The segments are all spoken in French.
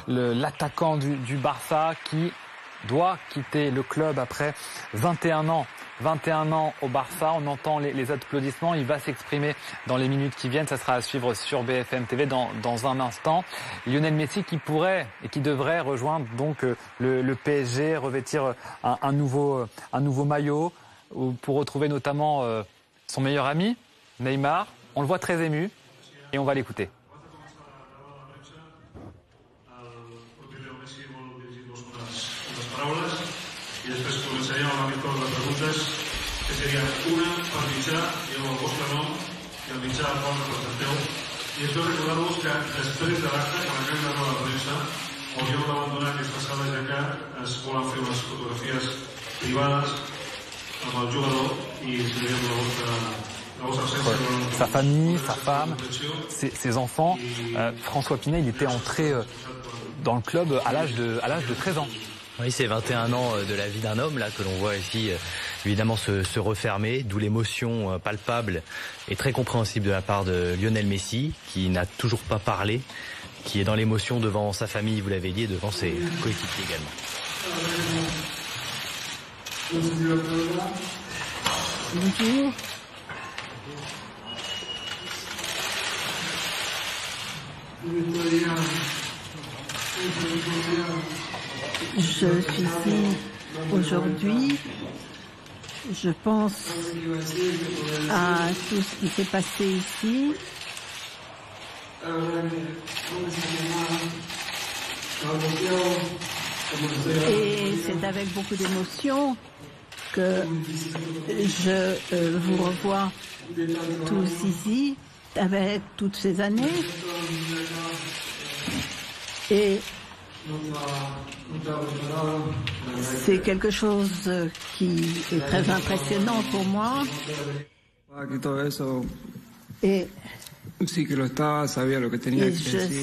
L'attaquant du Barça qui doit quitter le club après 21 ans. 21 ans au Barça, on entend les applaudissements, il va s'exprimer dans les minutes qui viennent, ça sera à suivre sur BFM TV dans un instant. Lionel Messi qui pourrait et qui devrait rejoindre donc le PSG, revêtir un nouveau maillot pour retrouver notamment son meilleur ami, Neymar. On le voit très ému et on va l'écouter. I després començaríem amb la torn de preguntes, que serien una per mitjà, dieu el vostre nom, i el mitjà al qual representeu. I espero recordar-vos que després de l'acte, quan acabem de la premsa, hauríeu d'abandonar aquesta sala ja que es volen fer unes fotografies privades amb el jugador i seguirem la vostra sa famille, sa femme, ses enfants. François Pinet, il était entré dans le club à l'âge de 13 ans. Oui, c'est 21 ans de la vie d'un homme là que l'on voit ici évidemment se refermer, d'où l'émotion palpable et très compréhensible de la part de Lionel Messi, qui n'a toujours pas parlé, qui est dans l'émotion devant sa famille, vous l'avez dit, et devant ses coéquipiers également. Bonjour. Je suis ici aujourd'hui. Je pense à tout ce qui s'est passé ici. Et c'est avec beaucoup d'émotion que je vous revois tous ici, avec toutes ces années. Et c'est quelque chose qui est très impressionnant pour moi. Et je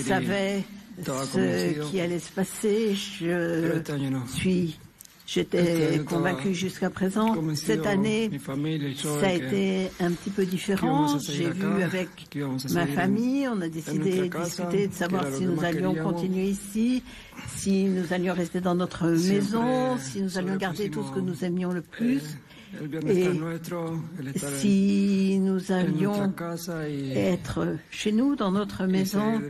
savais ce qui allait se passer. J'étais convaincue jusqu'à présent. Cette année, ça a été un petit peu différent. J'ai vu avec ma famille, on a décidé de discuter, de savoir si nous allions continuer ici, si nous allions rester dans notre maison, si nous allions garder tout ce que nous aimions le plus, et si nous allions être chez nous, dans notre maison.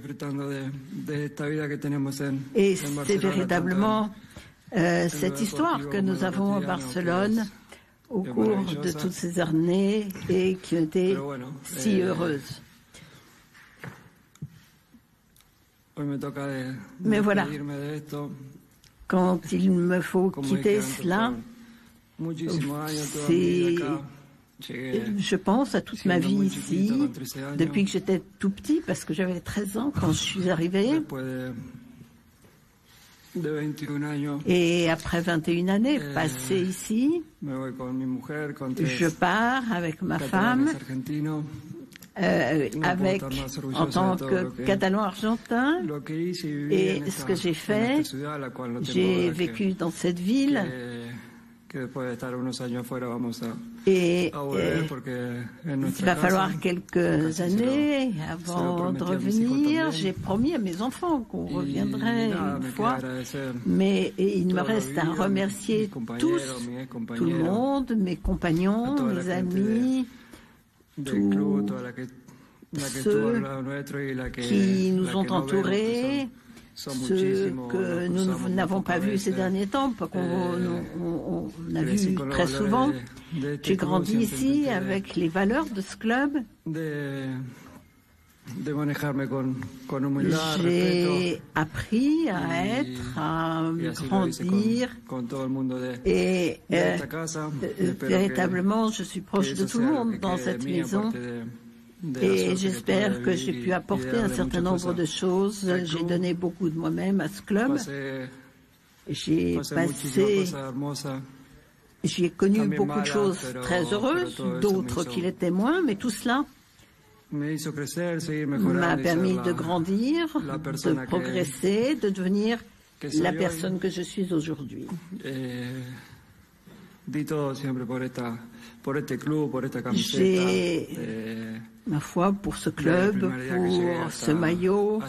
Et c'est véritablement cette histoire que nous avons à Barcelone au cours de toutes ces années et qui ont été si heureuses. Mais voilà, quand il me faut quitter cela, je pense à toute ma vie ici, depuis que j'étais tout petit, parce que j'avais 13 ans quand je suis arrivée. Et après 21 années passées ici, je pars avec ma femme, en tant que Catalan-Argentin. Et ce que j'ai fait, j'ai vécu dans cette ville. Et il va falloir quelques années avant de revenir. J'ai promis à mes enfants qu'on reviendrait une fois, mais il me reste à remercier tous, tout le monde, mes compagnons, mes amis, tous ceux qui nous ont entourés, ceux que nous n'avons pas vus ces derniers temps, pas qu'on a vu très souvent. J'ai grandi ici avec les valeurs de ce club. J'ai appris à être, à grandir et véritablement je suis proche de tout le monde dans cette maison. Et j'espère que j'ai pu apporter un certain nombre de choses. J'ai donné beaucoup de moi-même à ce club. J'ai connu beaucoup de choses très heureuses, d'autres qui l'étaient moins, mais tout cela m'a permis de grandir, de progresser, de devenir la personne que je suis aujourd'hui. J'ai ma foi pour ce club, pour ce maillot.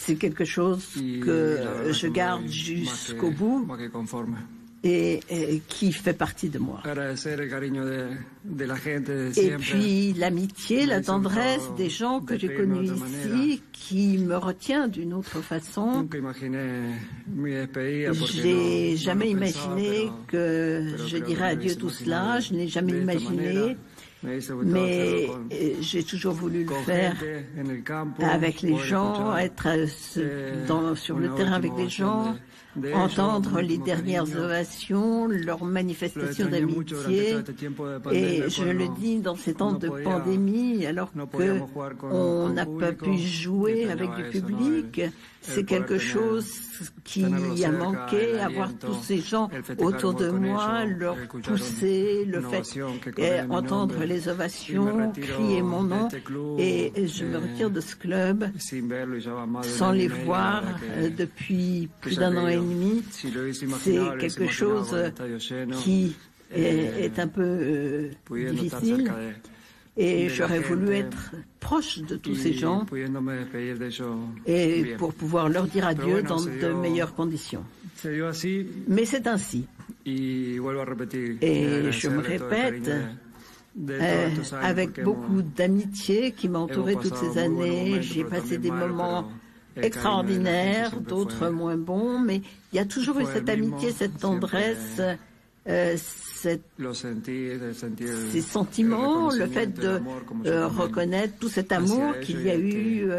c'est quelque chose que je garde jusqu'au bout et qui fait partie de moi. Et puis l'amitié, la tendresse des gens que j'ai connus ici, qui me retient d'une autre façon. J'ai jamais imaginé que je dirais adieu tout cela, je n'ai jamais imaginé. Mais j'ai toujours voulu le faire avec les gens, être sur le terrain avec les gens, entendre les dernières ovations, leurs manifestations d'amitié. Et je le dis dans ces temps de pandémie, alors qu'on n'a pas pu jouer avec du public, c'est quelque chose qui a manqué, avoir tous ces gens autour de moi, leur pousser, le fait entendre les ovations, crier mon nom, et je me retire de ce club sans les voir depuis plus d'1 an et demi. C'est quelque chose qui est un peu difficile. Et j'aurais voulu être proche de tous ces gens et pour pouvoir leur dire adieu dans de meilleures conditions. Mais c'est ainsi. Et je me répète, avec beaucoup d'amitié qui m'a entouré toutes ces années, j'ai passé des moments extraordinaires, d'autres moins bons, mais il y a toujours eu cette amitié, cette tendresse, ces sentiments, le fait de reconnaître tout cet amour qu'il y a eu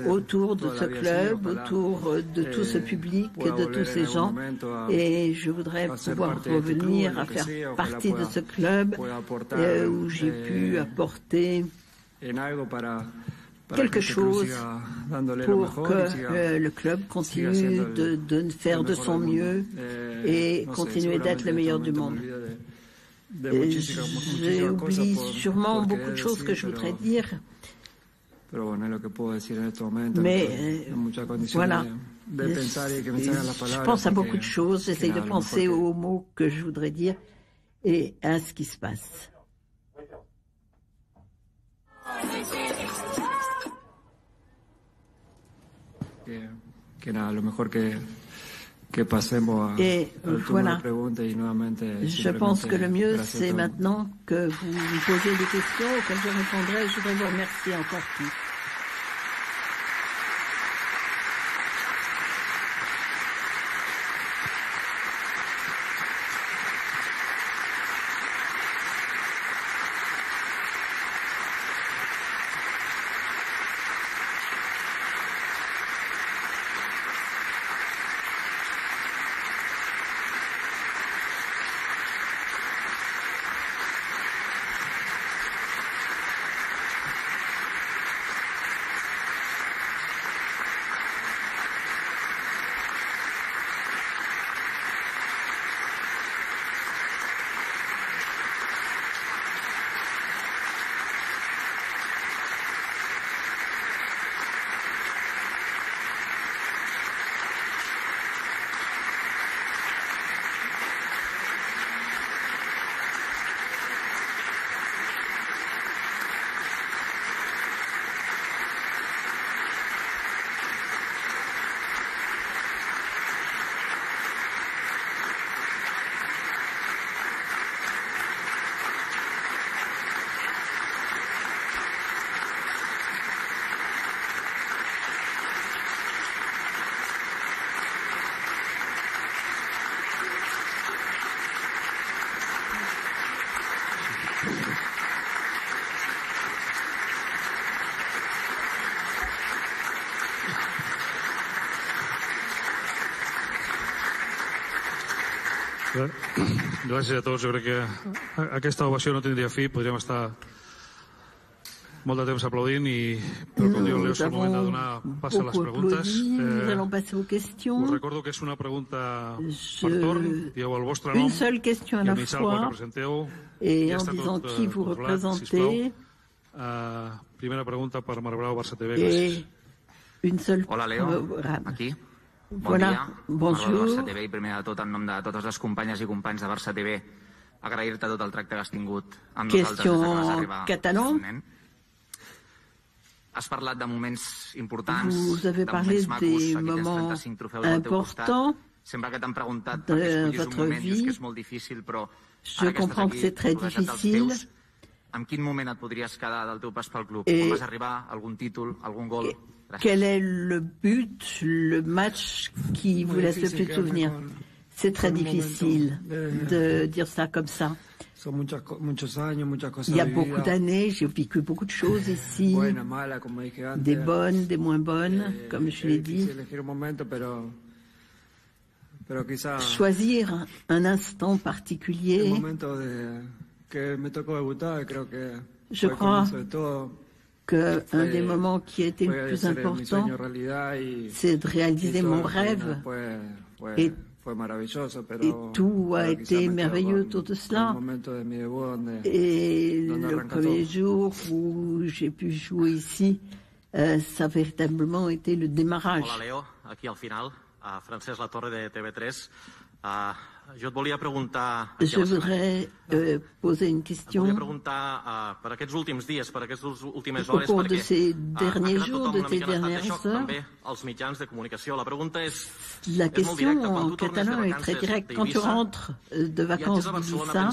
autour de ce club, autour de tout ce public, de tous ces gens. Et je voudrais pouvoir revenir à faire partie de ce club où j'ai pu apporter quelque chose pour que le club continue de faire de son mieux et continuer d'être le meilleur du monde. J'ai oublié sûrement beaucoup de choses que je voudrais dire, mais voilà, je pense à beaucoup de choses, j'essaye de penser aux mots que je voudrais dire et à ce qui se passe. Et voilà, je pense que le mieux c'est maintenant que vous me posiez des questions auxquelles je répondrai. Je voudrais vous remercier encore plus. Gràcies a tots. Jo crec que aquesta ovació no tindria fi. Podríem estar molt de temps aplaudint, però com diu Leo, és el moment de donar pas a les preguntes. Us recordo que és una pregunta per torn. Dieu el vostre nom i el missal que representeu. I està tot controlat, sisplau. Primera pregunta per Marbrau, Barça TV. Gràcies. Hola, Leo. Aquí. Bon dia, Marbrau, Barça TV, i primer de tot, en nom de totes les companyes i companys de Barça TV, agrair-te tot el tracte que has tingut amb nosaltres des que vas arribar. Vous avez parlé des moments importants de votre vie. Je comprends que c'est très difficile. Et quel est le but, le match qui vous laisse le plus de souvenirs? C'est très difficile de dire ça comme ça. Il y a beaucoup d'années, j'ai vécu beaucoup de choses ici, des bonnes, des moins bonnes, comme je l'ai dit. Choisir un instant particulier, je crois qu'un des moments qui a été le plus important, c'est de réaliser mon rêve. Et tout a été merveilleux autour de cela. Et le premier jour où j'ai pu jouer ici, ça a véritablement été le démarrage. Hola Leo, aquí al final, Francesc Latorre de TV3. Je voudrais poser une question au cours de ces derniers jours, de ces dernières heures. La question en catalan est très directe. Quand tu rentres de vacances d'Ibiza,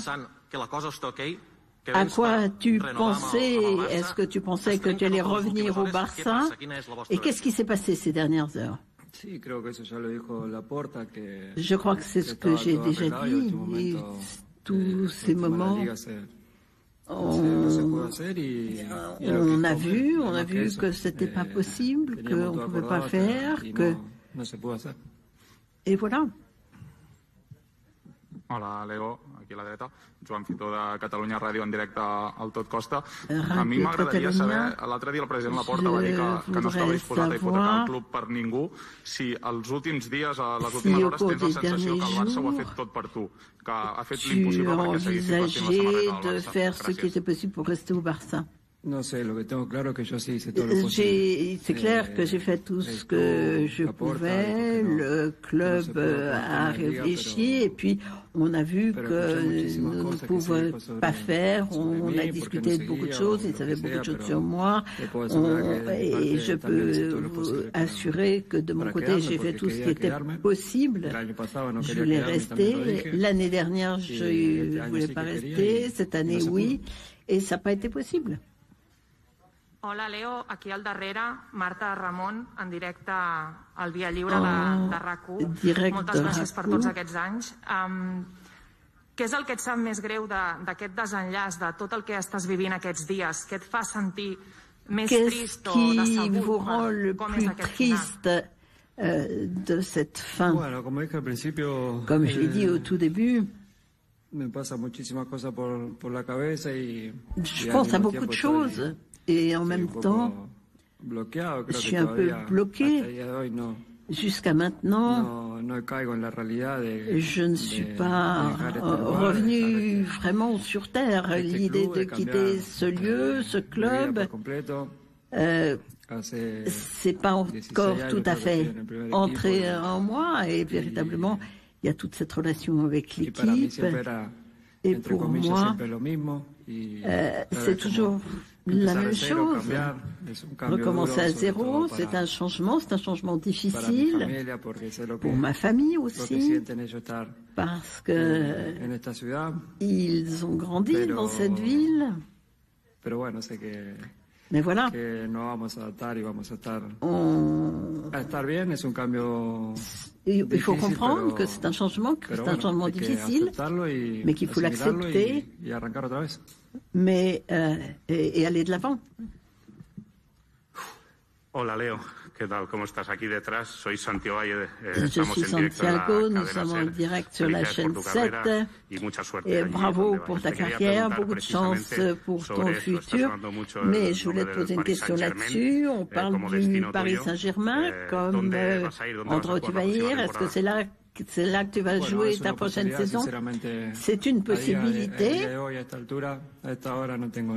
à quoi tu pensais? Est-ce que tu pensais que tu allais revenir au Barça? Et qu'est-ce qui s'est passé ces dernières heures? Je crois que c'est ce que j'ai déjà dit. Et tous ces moments, on a vu que c'était pas possible, qu'on ne pouvait pas faire, que... Et voilà. Hola, Leo, aquí a la dreta. Joan Fitó de Catalunya Ràdio en directe al Tot Costa. A mi m'agradaria saber, l'altre dia el president Laporta va dir que no estava disposat a hipotecar el club per ningú. Si els últims dies, a les últimes hores, tens la sensació que el Barça ho ha fet tot per tu, que ha fet l'impossible perquè seguissis vestint la samarreta del Barça. Faire ce qui était possible pour rester au Barça. C'est clair que j'ai fait tout ce que je pouvais. Le club a réfléchi et puis on a vu que nous ne pouvions pas faire. On a discuté de beaucoup de choses. Ils savaient beaucoup de choses sur moi. Et je peux vous assurer que de mon côté, j'ai fait tout ce qui était possible. Je voulais rester. L'année dernière, je ne voulais pas rester. Cette année, oui. Et ça n'a pas été possible. Hola, Leo. Aquí al darrere, Marta Ramon, en directe al Via Lliure de RAC1. Moltes gràcies per tots aquests anys. Què és el que et sap més greu d'aquest desenllaç, de tot el que estàs vivint aquests dies? Què et fa sentir més trist o decebut per com és aquest final? De cette fin. Comme je l'ai dit au tout début, je pense à beaucoup de choses. Et en même temps, je suis un peu bloqué. Jusqu'à maintenant, je ne suis pas revenu vraiment sur Terre. L'idée de quitter ce lieu, ce club, c'est pas encore tout à fait entré en moi. Et véritablement, il y a toute cette relation avec l'équipe. Et pour moi, c'est toujours la même chose. Recommencer à zéro, c'est un changement difficile pour ma famille aussi, parce que ils ont grandi dans cette ville. Mais voilà. Il faut comprendre que c'est un changement difficile, mais qu'il faut l'accepter, mais et aller de l'avant. Hola Leo, ¿qué tal? ¿Cómo estás? Aquí detrás, soy Santiago Valle. Je suis Santiago, nous sommes en direct sur la chaîne 7. Et bravo pour ta carrière, beaucoup de chance pour ton futur. Mais je voulais te poser une question là-dessus. On parle du Paris Saint-Germain comme endroit où tu vas ir. Est-ce que c'est là que tu vas jouer ta prochaine saison? C'est une possibilité.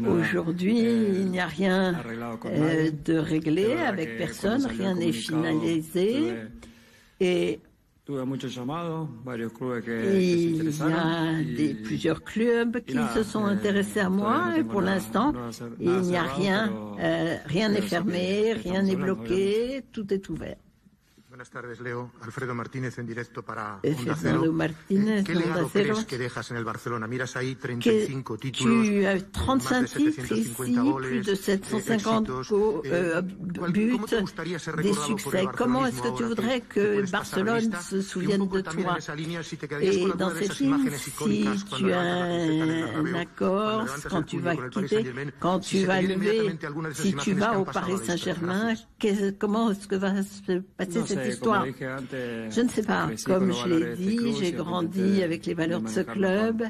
Aujourd'hui, il n'y a rien de réglé avec personne, rien n'est finalisé. Et Il y a plusieurs clubs qui se sont intéressés à moi et pour l'instant, il n'y a rien, rien n'est fermé, rien n'est bloqué, tout est ouvert. Buenas tardes, Leo. Alfredo Martínez en directo para Onda Cero. ¿Qué legado crees que dejas en el Barcelona? Miras ahí 35 títulos, tu as 35 titres ici, plus de 750 buts, des succès. Comment est-ce que tu voudrais que Barcelone se souvienne de toi? Et dans cette ligne, si tu as un accord, quand tu vas quitter, quand tu vas lever, si tu vas au Paris Saint-Germain, comment est-ce que va se passer cette histoire? Je ne sais pas. Comme je l'ai dit, j'ai grandi avec les valeurs de ce club,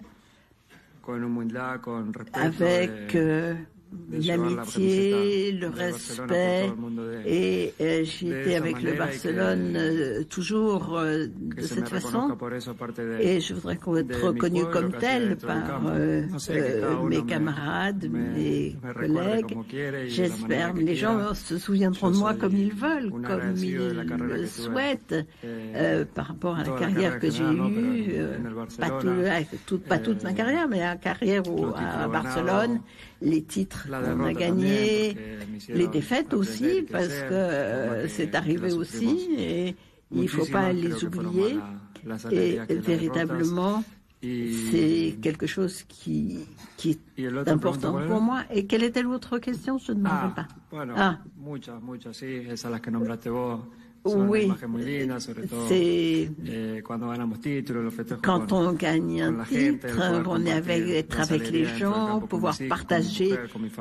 avec l'amitié, le respect, et j'étais avec le Barcelone toujours de cette façon, et je voudrais être reconnu comme tel par mes camarades, mes collègues. J'espère, les gens se souviendront de moi comme ils veulent, comme ils le souhaitent, par rapport à la carrière que j'ai eue, pas toute ma carrière, mais la carrière à Barcelone, les titres qu'on a gagnés, les défaites aussi, parce que c'est arrivé aussi, et il ne faut pas les oublier. Et véritablement, c'est quelque chose qui est important pour moi. Et quelle était l'autre question? Je ne me rappelle pas. Oui, c'est quand on gagne un titre, on est être avec les gens, pouvoir partager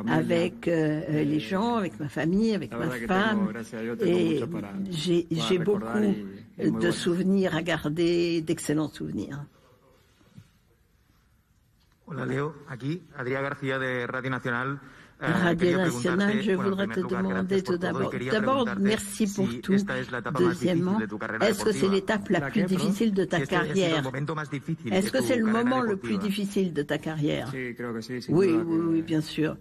avec les gens, avec ma famille, avec ma femme. Et j'ai beaucoup de souvenirs à garder, d'excellents souvenirs. Hola Leo, aquí Adrià García de Radio Nacional. Radio Nationale, je voudrais te demander tout d'abord, merci pour tout. Deuxièmement, est-ce que c'est l'étape la plus difficile de ta carrière? Est-ce que c'est le moment le plus difficile de ta carrière? Oui, bien sûr.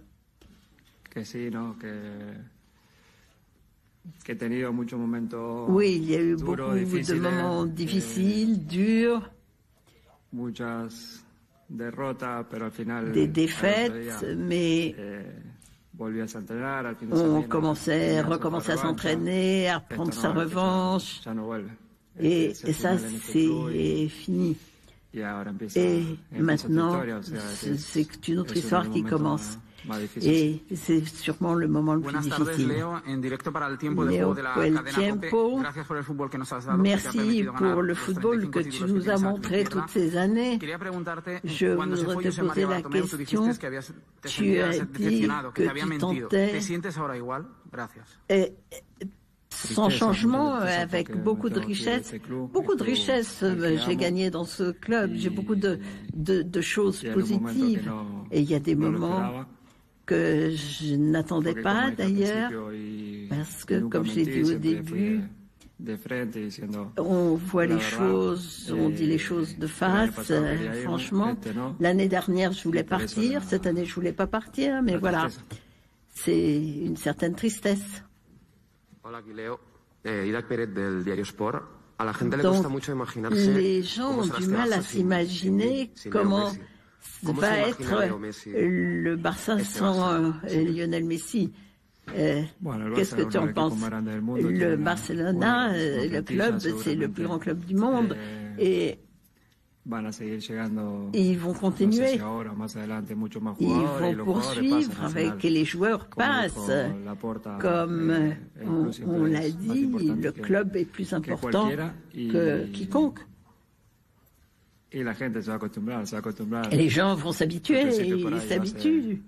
Oui, il y a eu beaucoup de moments difficiles, durs. Des défaites, mais on recommençait à s'entraîner, à prendre sa revanche, et ça c'est fini. Et maintenant, c'est une autre histoire qui commence. Et c'est sûrement le moment le plus difficile. Léo, el tiempo. Merci pour le football que tu nous as montré toutes ces années. Je voudrais te poser la question. Tu as dit que tu tentais sans changement, avec beaucoup de richesses. Beaucoup de richesses, j'ai gagné dans ce club. J'ai beaucoup de choses positives. Et il y a des moments que je n'attendais pas d'ailleurs, parce que, comme je l'ai dit au début, on voit les choses, on dit les choses de face, franchement. L'année dernière, je voulais partir, cette année, je voulais pas partir, mais voilà, c'est une certaine tristesse. Donc, les gens ont du mal à s'imaginer comment va être le Barça sans Lionel Messi. Qu'est-ce que tu en penses? Le Barcelona, le club, c'est le plus grand club du monde, et ils vont continuer. Ils vont poursuivre avec les joueurs passent. Comme on l'a dit, le club est plus important que quiconque. Et les gens vont s'habituer, ils s'habituent.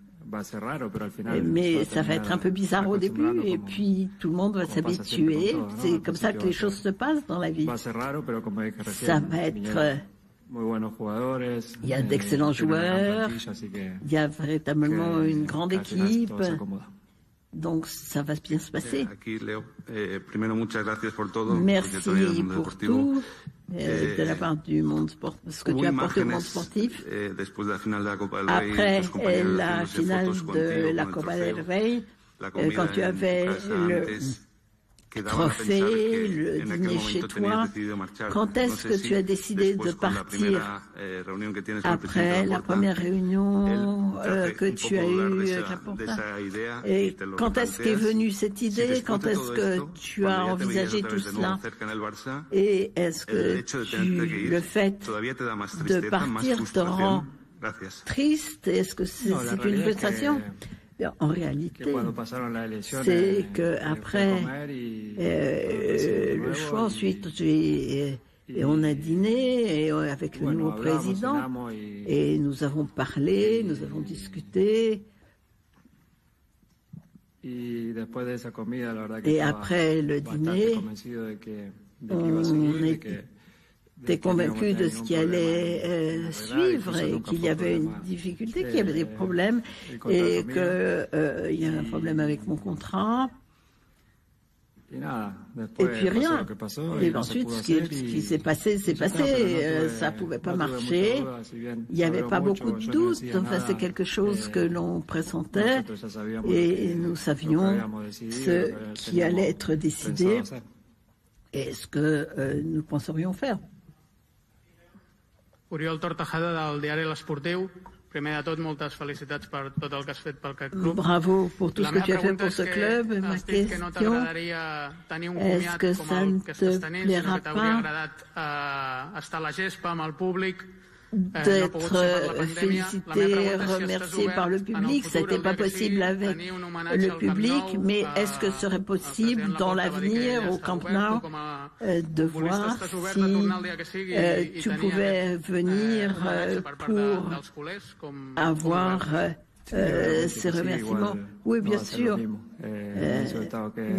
Mais ça va être un peu bizarre au début, et puis tout le monde va s'habituer. C'est comme ça que les choses se passent dans la vie. Ça va être... Il y a d'excellents joueurs, il y a véritablement une grande équipe. Donc ça va bien se passer. Merci pour tout de la part du monde sportif, ce que tu as apporté au monde sportif. Après la finale de la Copa del Rey, quand tu avais trophée, le dîner chez toi. Quand est-ce que tu as décidé de partir après la première réunion que tu as eue avec la Porta? Et quand est-ce qu'est venue cette idée? Quand est-ce que tu as envisagé tout cela? Et est-ce que le fait de partir te rend triste? Est-ce que c'est une frustration? En réalité, c'est qu'après le choix, ensuite, on a dîné avec le nouveau président et nous avons parlé, nous avons discuté. Et après le dîner, on était convaincu de ce qui allait suivre et qu'il y avait une difficulté, qu'il y avait des problèmes et qu'il y a un problème avec mon contrat. Et puis rien. Et ensuite, ce qui s'est passé, c'est passé. Ça pouvait pas marcher. Il n'y avait pas beaucoup de doutes. Enfin, c'est quelque chose que l'on pressentait et nous savions ce qui allait être décidé et ce que nous penserions faire. Oriol Tortajada del diari L'Esportiu. Primer de tot, moltes felicitats per tot el que has fet pel club. Bravo pour tout ce que tu as fait pour ce club. Ma question, est-ce que ça ne te plaira pas estar a la gespa amb el públic? D'être félicité, remercié par le public. Ce n'était pas possible avec le public, mais est-ce que ce serait possible dans l'avenir au Camp Nou de voir si tu pouvais venir pour avoir ces remerciements? Oui, bien sûr.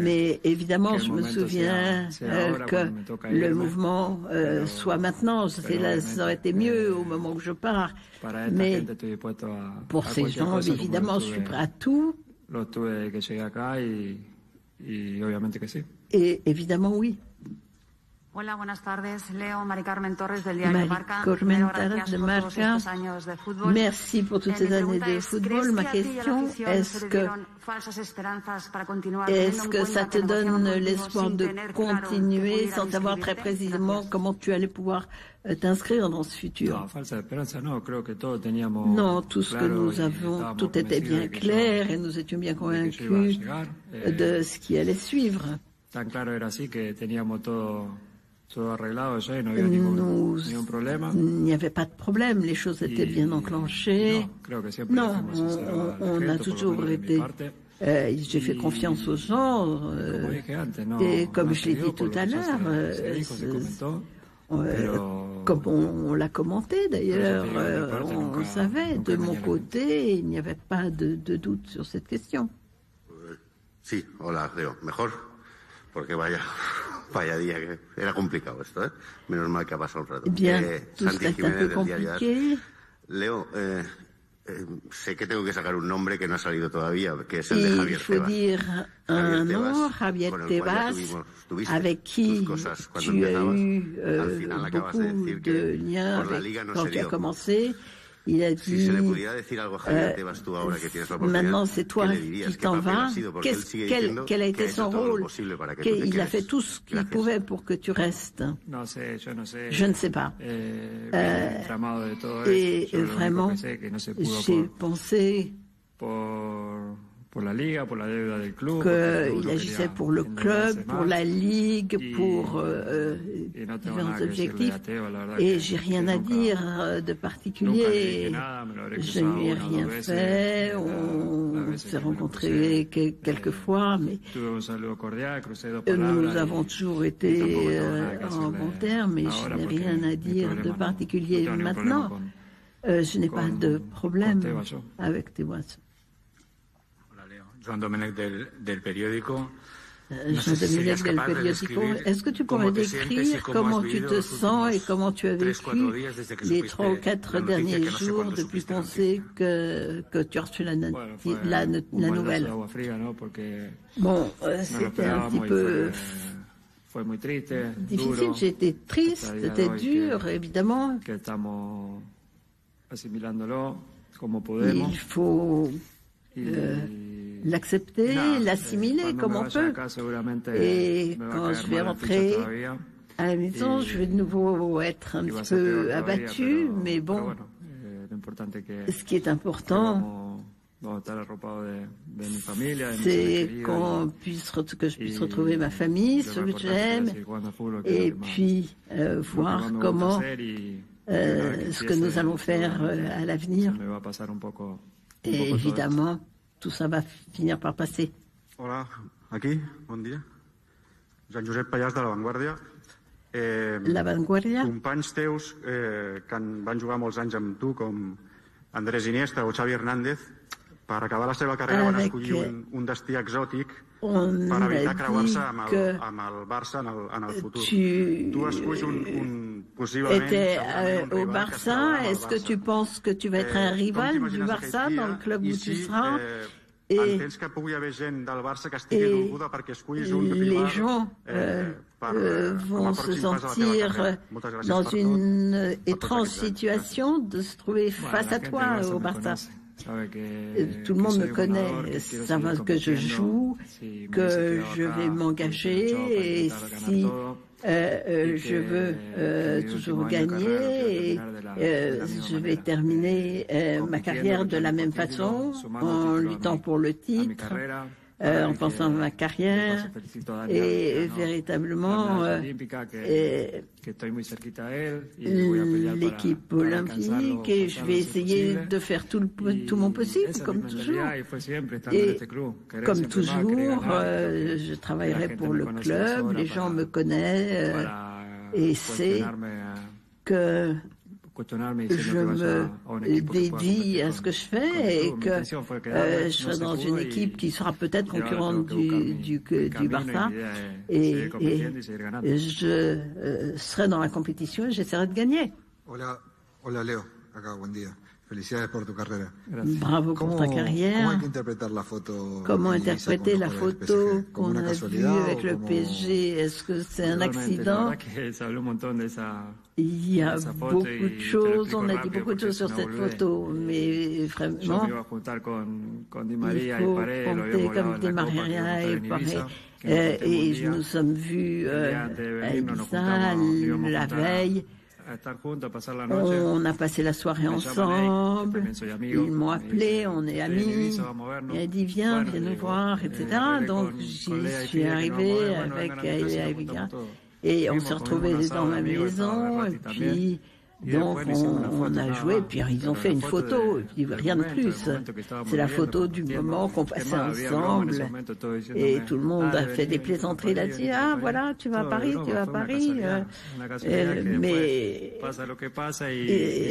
Mais évidemment, je me souviens que le mouvement soit maintenant. Ça aurait été mieux au moment où je pars. Mais pour ces gens, évidemment, je suis prêt à tout. Et évidemment, oui. Hola, buenas tardes. Leo, Mari Carmen Torres del diario Marca. Merci pour toutes ces années de football. Ma question, est-ce que ça te donne l'espoir de continuer sans savoir très précisément comment tu allais pouvoir t'inscrire dans ce futur? Non, tout ce que nous avons, tout était bien clair et nous étions bien convaincus de ce qui allait suivre. Il n'y avait pas de problème, les choses étaient bien enclenchées. Non, on a toujours été... j'ai fait confiance aux gens et comme je l'ai dit tout à l'heure, comme on l'a commenté d'ailleurs, on savait, de mon côté, il n'y avait pas de doute sur cette question. Sí, hola, Leo. Mejor, porque vaya día, que era complicado esto, ¿eh? Menos mal que ha pasado un rato. Bien, Santi Jiménez del diario. Leo, sé que tengo que sacar un nombre que no ha salido todavía, que es el de Javier Tebas. Il faut dire un nom, Javier Tebas, avec qui tu as eu beaucoup de liens quand tu as commencé. Il a dit, maintenant c'est toi qui t'en vas. Quel a été son rôle? Il a fait tout ce qu'il pouvait pour que tu restes. Je ne sais pas. Et vraiment, j'ai pensé qu'il agissait pour le club, pour la ligue, pour différents objectifs. Et j'ai rien à dire de particulier. Je ne lui ai rien fait. On s'est rencontrés quelques fois, mais nous avons toujours été en bon terme. Mais je n'ai rien à dire de particulier maintenant. Je n'ai pas de problème avec Tebas. Joan Domènech del Periódico. Jean-Dominique del Periódico, est-ce que tu pourrais décrire comment tu te sens et comment tu as vécu les 3 ou 4 derniers jours depuis qu'on sait que tu as reçu la nouvelle? Bon, c'était un petit peu difficile, j'ai été triste, c'était dur, évidemment. Il faut l'accepter, l'assimiler comme on peut. Et quand je vais rentrer à la maison, je vais de nouveau être un petit peu abattu, mais bon, ce qui est important, c'est que je puisse retrouver ma famille, ceux que j'aime, et puis voir comment ce que nous allons faire à l'avenir. Et évidemment, tout ça va finir par passer. Hola, aquí, bon dia. Jean-Josep Pallàs de La Vanguardia. La Vanguardia. Companys teus que van jugar molts anys amb tu, com Andrés Iniesta o Xavi Hernández, per acabar la seva carrera van escollir un destí exòtic per evitar creuar-se amb el Barça en el futur. Tu esculls possiblement... au Barça, est-ce que tu penses que tu vas être un rival du Barça dans le club où tu seras? Et les gens vont se sentir dans une étrange situation de se trouver face à toi au Barça. Tout le monde me connaît, savent que je joue, que je vais m'engager, et si je veux toujours gagner, et je vais terminer ma carrière de la même façon, en luttant pour le titre, en pensant à ma carrière, et véritablement l'équipe olympique, et je vais essayer de faire tout mon possible, comme toujours. Et comme toujours, je travaillerai pour le club, les gens me connaissent et c'est que je me dédie à ce que je fais et que je serai dans une équipe qui sera peut-être concurrente du Barça et je serai dans la compétition et j'essaierai de gagner. Hola Leo, acá, buen día. Felicidades por tu carrera. Bravo pour ta carrière. Comment interpréter la photo qu'on a vue avec le PSG? Est-ce que c'est un accident? Il y a beaucoup de choses, on a dit beaucoup de choses sur cette photo, mais vraiment, il faut compter comme Di Maria et Paré. Et nous sommes vus à Ibiza la veille. On a passé la soirée ensemble, ils m'ont appelé, on est amis, il a dit viens nous voir, etc. Donc j'y suis arrivée avec Elia Viga et on s'est retrouvés dans ma maison et puis donc on a joué, puis ils ont fait une photo, et puis rien de plus. C'est la photo du moment qu'on passait ensemble et tout le monde a fait des plaisanteries. Il a dit ah voilà tu vas à Paris, mais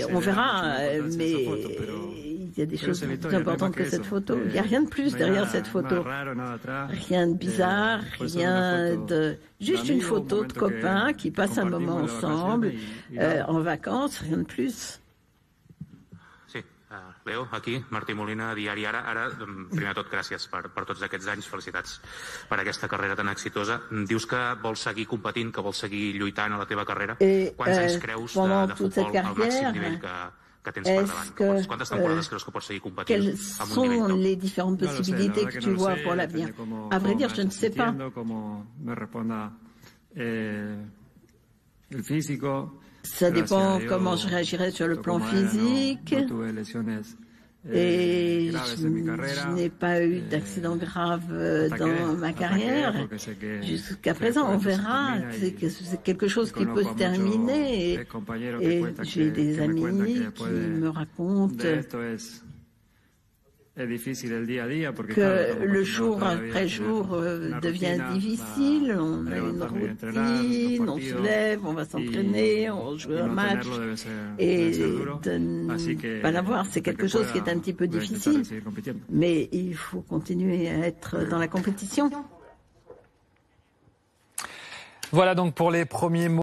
on verra, mais il y a des choses plus importantes que cette photo. Il n'y a rien de plus derrière cette photo, rien de bizarre, rien de... Juste une photo de copains qui passent un moment ensemble, en vacances, rien de plus. Sí, Leo, aquí, Martí Molina, Diari Ara. Ara, primer de tot, gràcies per tots aquests anys, felicitats per aquesta carrera tan exitosa. Dius que vols seguir competint, que vols seguir lluitant a la teva carrera. Quants anys creus de futbol al màxim nivell que tens per davant? Quantes temporades creus que pots seguir competint amb un nivell top? Quelles sont les différentes possibilités que tu vois pour l'avenir? À vrai dire, je ne sais pas. Ça dépend comment je réagirai sur le plan physique. Et je n'ai pas eu d'accident grave dans ma carrière. Jusqu'à présent, on verra. C'est quelque chose qui peut se terminer. Et j'ai des amis qui me racontent que le jour après jour devient difficile, on a une routine, on se lève, on va s'entraîner, on joue un match, et de ne pas l'avoir, c'est quelque chose qui est un petit peu difficile, mais il faut continuer à être dans la compétition. Voilà donc pour les premiers mots.